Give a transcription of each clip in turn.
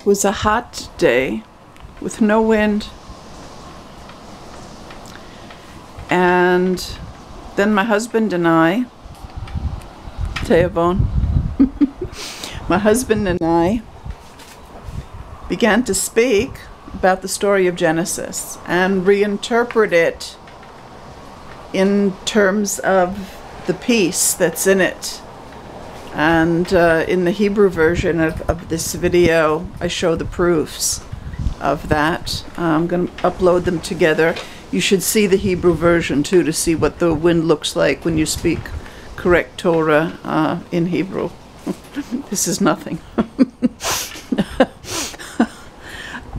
It was a hot day with no wind. And then my husband and I, Teavon, my husband and I began to speak about the story of Genesis and reinterpret it in terms of the peace that's in it. And in the Hebrew version of this video, I show the proofs of that. I'm going to upload them together. You should see the Hebrew version too to see what the wind looks like when you speak correct Torah in Hebrew. This is nothing.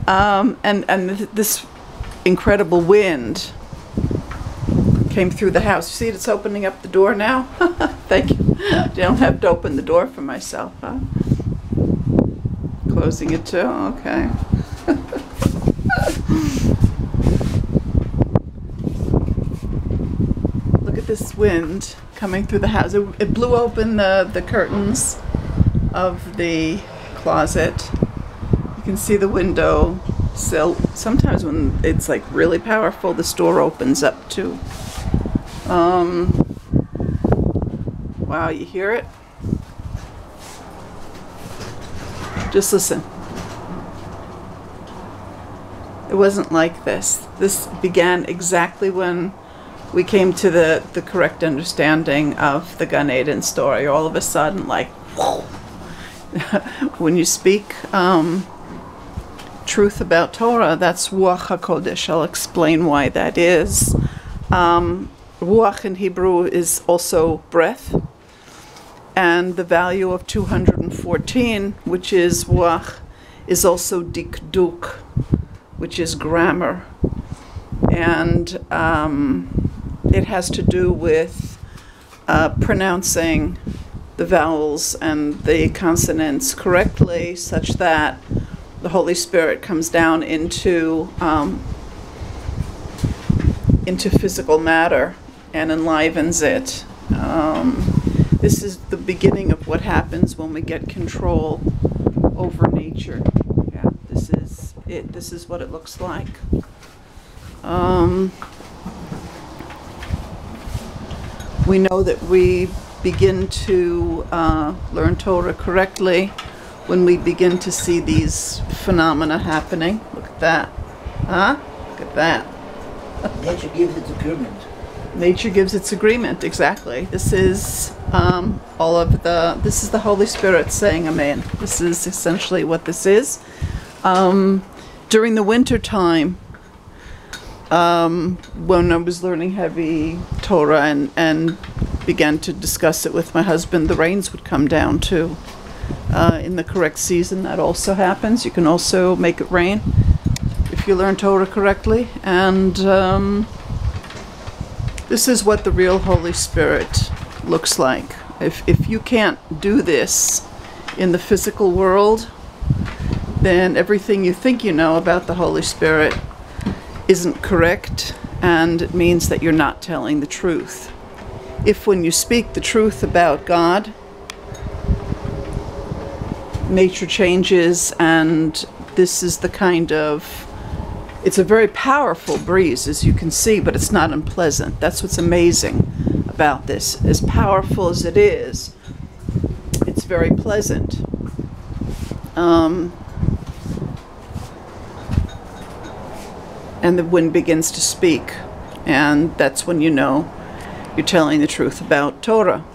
And this incredible wind came through the house. You see it's opening up the door now? Thank you. I don't have to open the door for myself, huh? Closing it too? Okay. Look at this wind coming through the house. It blew open the curtains of the closet. You can see the window sill. Sometimes when it's like really powerful, this door opens up too. Wow, you hear it? Just listen. It wasn't like this. This began exactly when we came to the correct understanding of the Gan Eden story. All of a sudden, like, whoa. When you speak truth about Torah, that's Ru'ach HaKodesh. I'll explain why that is. Ruach in Hebrew is also breath, and the value of 214, which is Ruach, is also dikduk, which is grammar, and it has to do with pronouncing the vowels and the consonants correctly, such that the Holy Spirit comes down into physical matter and enlivens it. This is the beginning of what happens when we get control over nature. Yeah, this is it. This is what it looks like. We know that we begin to learn Torah correctly when we begin to see these phenomena happening. Look at that. Huh? Look at that. Nature gives its agreement. Nature gives its agreement, exactly. This is this is the Holy Spirit saying amen. This is essentially what this is. During the winter time, when I was learning heavy Torah and began to discuss it with my husband, the rains would come down too. In the correct season, that also happens. You can also make it rain if you learn Torah correctly. And this is what the real Holy Spirit looks like. If you can't do this in the physical world, then everything you think you know about the Holy Spirit isn't correct, and it means that you're not telling the truth. If when you speak the truth about God, nature changes, and this is the kind of, it's a very powerful breeze, as you can see, but it's not unpleasant. That's what's amazing about this. As powerful as it is, it's very pleasant. And the wind begins to speak, and that's when you know you're telling the truth about Torah.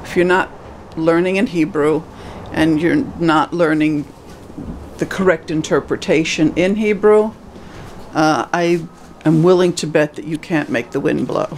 If you're not learning in Hebrew and you're not learning the correct interpretation in Hebrew, I am willing to bet that you can't make the wind blow.